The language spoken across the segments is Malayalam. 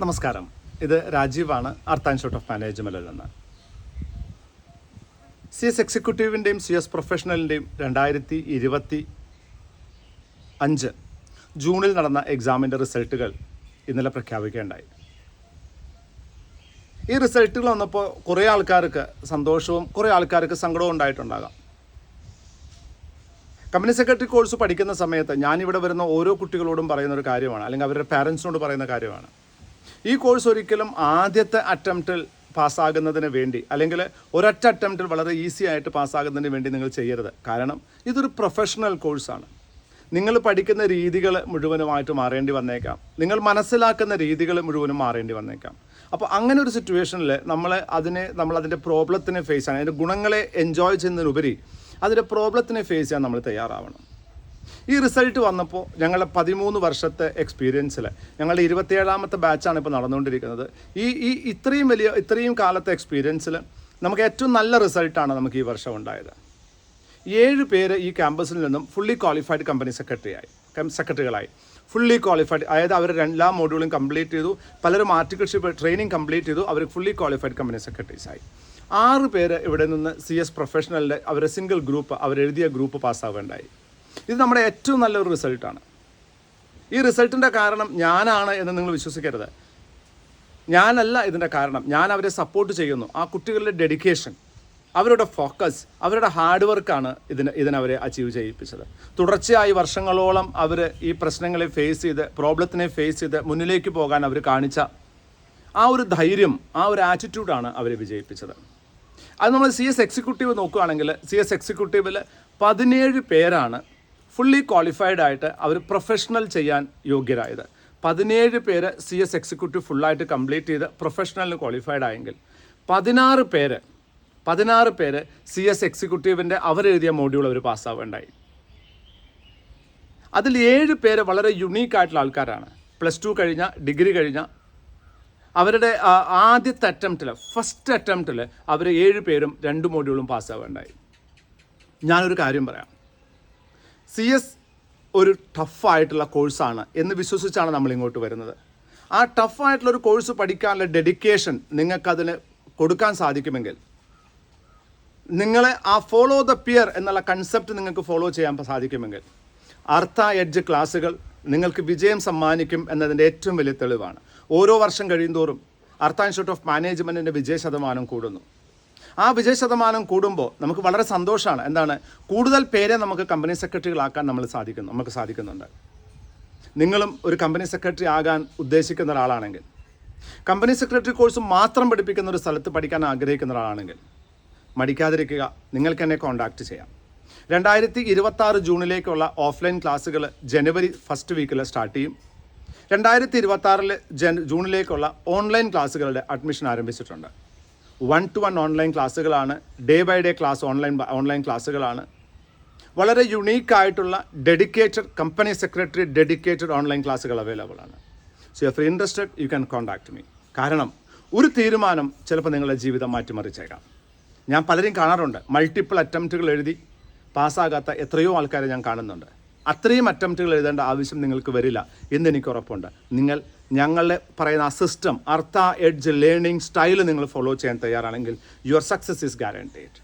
നമസ്കാരം. ഇത് രാജീവാണ്, അർത്ത് ഇൻസ്റ്റിറ്റ്യൂട്ട് ഓഫ് മാനേജ്മെൻറ്റിൽ നിന്ന്. CS എക്സിക്യൂട്ടീവിൻ്റെയും CS പ്രൊഫഷണലിൻ്റെയും 2025 ജൂണിൽ നടന്ന എക്സാമിൻ്റെ റിസൾട്ടുകൾ ഇന്നലെ പ്രഖ്യാപിക്കുകയുണ്ടായി. ഈ റിസൾട്ടുകൾ വന്നപ്പോൾ കുറേ ആൾക്കാർക്ക് സന്തോഷവും കുറേ ആൾക്കാർക്ക് സങ്കടവും ഉണ്ടായിട്ടുണ്ടാകാം. കമ്പനി സെക്രട്ടറി കോഴ്സ് പഠിക്കുന്ന സമയത്ത് ഞാനിവിടെ വരുന്ന ഓരോ കുട്ടികളോടും പറയുന്ന ഒരു കാര്യമാണ്, അല്ലെങ്കിൽ അവരുടെ പാരൻസിനോട് പറയുന്ന കാര്യമാണ്, ഈ കോഴ്സ് ഒരിക്കലും ആദ്യത്തെ അറ്റംപ്റ്റിൽ പാസ്സാകുന്നതിന് വേണ്ടി അല്ലെങ്കിൽ ഒരൊറ്റ അറ്റംപ്റ്റിൽ വളരെ ഈസി ആയിട്ട് പാസ്സാകുന്നതിന് വേണ്ടി നിങ്ങൾ ചെയ്യരുത്. കാരണം ഇതൊരു പ്രൊഫഷണൽ കോഴ്സാണ്. നിങ്ങൾ പഠിക്കുന്ന രീതികൾ മുഴുവനുമായിട്ട് മാറേണ്ടി വന്നേക്കാം, നിങ്ങൾ മനസ്സിലാക്കുന്ന രീതികൾ മുഴുവനും മാറേണ്ടി വന്നേക്കാം. അപ്പോൾ അങ്ങനെ ഒരു സിറ്റുവേഷനിൽ നമ്മൾ അതിൻ്റെ പ്രോബ്ലത്തിനെ ഫേസ് ചെയ്യാൻ, അതിൻ്റെ ഗുണങ്ങളെ എൻജോയ് ചെയ്യുന്നതിനുപരി അതിൻ്റെ പ്രോബ്ലത്തിനെ ഫേസ് ചെയ്യാൻ നമ്മൾ തയ്യാറാവണം. ഈ റിസൾട്ട് വന്നപ്പോൾ ഞങ്ങളുടെ 13 വർഷത്തെ എക്സ്പീരിയൻസിൽ ഞങ്ങളുടെ 27ാമത്തെ ബാച്ചാണ് ഇപ്പോൾ നടന്നുകൊണ്ടിരിക്കുന്നത്. ഇത്രയും കാലത്തെ എക്സ്പീരിയൻസിൽ നമുക്ക് ഏറ്റവും നല്ല റിസൾട്ടാണ് നമുക്ക് ഈ വർഷം ഉണ്ടായത്. 7 പേര് ഈ ക്യാമ്പസിൽ നിന്നും ഫുള്ളി ക്വാളിഫൈഡ് കമ്പനി സെക്രട്ടറികളായി. ഫുള്ളി ക്വാളിഫൈഡ്, അതായത് അവർ എല്ലാ മോഡ്യൂളും കംപ്ലീറ്റ് ചെയ്തു. പലരും ആർട്ടിക്കൽഷിപ്പ് ട്രെയിനിങ് കംപ്ലീറ്റ് ചെയ്തു. അവർ ഫുള്ളി ക്വാളിഫൈഡ് കമ്പനി സെക്രട്ടറീസായി. 6 പേര് ഇവിടെ നിന്ന് CS പ്രൊഫഷണലിൻ്റെ അവരുടെ സിംഗിൾ ഗ്രൂപ്പ്, അവരെഴുതിയ ഗ്രൂപ്പ് പാസ്സാവുകയുണ്ടായി. ഇത് നമ്മുടെ ഏറ്റവും നല്ലൊരു റിസൾട്ടാണ്. ഈ റിസൾട്ടിൻ്റെ കാരണം ഞാനാണ് എന്ന് നിങ്ങൾ വിശ്വസിക്കരുത്. ഞാനല്ല ഇതിൻ്റെ കാരണം. ഞാൻ അവരെ സപ്പോർട്ട് ചെയ്യുന്നു. ആ കുട്ടികളുടെ ഡെഡിക്കേഷൻ, അവരുടെ ഫോക്കസ്, അവരുടെ ഹാർഡ് വർക്കാണ് ഇതിനവരെ അച്ചീവ് ചെയ്യിപ്പിച്ചത്. തുടർച്ചയായി വർഷങ്ങളോളം അവർ ഈ പ്രശ്നങ്ങളെ ഫേസ് ചെയ്ത്, പ്രോബ്ലത്തിനെ ഫേസ് ചെയ്ത് മുന്നിലേക്ക് പോകാൻ അവർ കാണിച്ച ആ ഒരു ധൈര്യം, ആ ഒരു ആറ്റിറ്റ്യൂഡാണ് അവരെ വിജയിപ്പിച്ചത്. അത് നമ്മൾ CS എക്സിക്യൂട്ടീവ് നോക്കുകയാണെങ്കിൽ CS എക്സിക്യൂട്ടീവിൽ 17 പേരാണ് ഫുള്ളി ക്വാളിഫൈഡ് ആയിട്ട് അവർ പ്രൊഫഷണൽ ചെയ്യാൻ യോഗ്യരായത്. 17 പേര് CS എക്സിക്യൂട്ടീവ് ഫുള്ളായിട്ട് കംപ്ലീറ്റ് ചെയ്ത് പ്രൊഫഷണലിന് ക്വാളിഫൈഡ് ആയെങ്കിൽ 16 പേര് CS എക്സിക്യൂട്ടീവിൻ്റെ അവരെഴുതിയ മോഡ്യൂൾ അവർ പാസ്സാവുകയുണ്ടായി. അതിൽ 7 പേര് വളരെ യുണീക്കായിട്ടുള്ള ആൾക്കാരാണ്. +2 കഴിഞ്ഞ, ഡിഗ്രി കഴിഞ്ഞ, അവരുടെ ആദ്യത്തെ ഫസ്റ്റ് അറ്റംപ്റ്റിൽ അവർ 7 പേരും 2 മോഡ്യൂളും പാസ്സാവുകയുണ്ടായി. ഞാനൊരു കാര്യം പറയാം, CS ഒരു ടഫായിട്ടുള്ള കോഴ്സാണ് എന്ന് വിശ്വസിച്ചാണ് നമ്മൾ ഇങ്ങോട്ട് വരുന്നത്. ആ ടഫായിട്ടുള്ളൊരു കോഴ്സ് പഠിക്കാനുള്ള ഡെഡിക്കേഷൻ നിങ്ങൾക്കതിന് കൊടുക്കാൻ സാധിക്കുമെങ്കിൽ, നിങ്ങളെ ആ ഫോളോ ദ പിയർ എന്നുള്ള കൺസെപ്റ്റ് നിങ്ങൾക്ക് ഫോളോ ചെയ്യാൻ സാധിക്കുമെങ്കിൽ, അർത്ത എഡ്ജ് ക്ലാസ്സുകൾ നിങ്ങൾക്ക് വിജയം സമ്മാനിക്കും എന്നതിൻ്റെ ഏറ്റവും വലിയ തെളിവാണ്. ഓരോ വർഷം കഴിയുന്തോറും അർത്ത ഇൻസ്റ്റിറ്റ്യൂട്ട് ഓഫ് മാനേജ്മെൻറ്റിൻ്റെ വിജയശതമാനം കൂടുന്നു. ആ വിജയശതമാനം കൂടുമ്പോൾ നമുക്ക് വളരെ സന്തോഷമാണ്. എന്താണ്, കൂടുതൽ പേരെ നമുക്ക് കമ്പനി സെക്രട്ടറികളാക്കാൻ നമുക്ക് സാധിക്കുന്നുണ്ട്. നിങ്ങളും ഒരു കമ്പനി സെക്രട്ടറി ആകാൻ ഉദ്ദേശിക്കുന്ന ഒരാളാണെങ്കിൽ, കമ്പനി സെക്രട്ടറി കോഴ്സ് മാത്രം പഠിപ്പിക്കുന്ന ഒരു സ്ഥലത്ത് പഠിക്കാൻ ആഗ്രഹിക്കുന്ന ഒരാളാണെങ്കിൽ മടിക്കാതിരിക്കുക. നിങ്ങൾക്ക് എന്നെ കോൺടാക്റ്റ് ചെയ്യാം. 2026 ജൂണിലേക്കുള്ള ഓഫ്ലൈൻ ക്ലാസ്സുകൾ ജനുവരി 1st വീക്കിൽ സ്റ്റാർട്ട് ചെയ്യും. 2026 ജൂണിലേക്കുള്ള ഓൺലൈൻ ക്ലാസ്സുകളുടെ അഡ്മിഷൻ ആരംഭിച്ചിട്ടുണ്ട്. 1-to-1 ഓൺലൈൻ ക്ലാസ്സുകളാണ്. Day by day class online ക്ലാസ്സുകളാണ്. വളരെ യുണീക്കായിട്ടുള്ള dedicated company secretary dedicated online ക്ലാസ്സുകൾ അവൈലബിൾ ആണ്. So if you interested you can contact me. കാരണം ഒരു തീരുമാനം ചിലപ്പോൾ നിങ്ങളുടെ ജീവിതം മാറ്റിമറിച്ചേക്കാം. ഞാൻ പലരും കാണാറുണ്ട്, മൾട്ടിപ്പിൾ അറ്റംപ്റ്റുകൾ എഴുതി പാസ്സാകാത്ത എത്രയോ ആൾക്കാരെ ഞാൻ കാണുന്നുണ്ട്. അത്രയും അറ്റംപ്റ്റുകൾ എഴുതേണ്ട ആവശ്യം നിങ്ങൾക്ക് വരില്ല എന്ന് എനിക്ക് ഉറപ്പുണ്ട്. നിങ്ങൾ ഞങ്ങളുടെ പറയുന്ന ആ system, Artha edge learning style നിങ്ങൾ ഫോളോ ചെയ്യാൻ തയ്യാറാണെങ്കിൽ your success is guaranteed.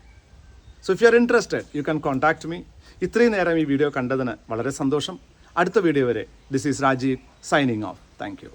So if you are interested you can contact me. ഇത്രയും നേരം ഈ വീഡിയോ കണ്ടതിന് വളരെ സന്തോഷം. അടുത്ത വീഡിയോ വരെ, this is Rajeev signing off. Thank U.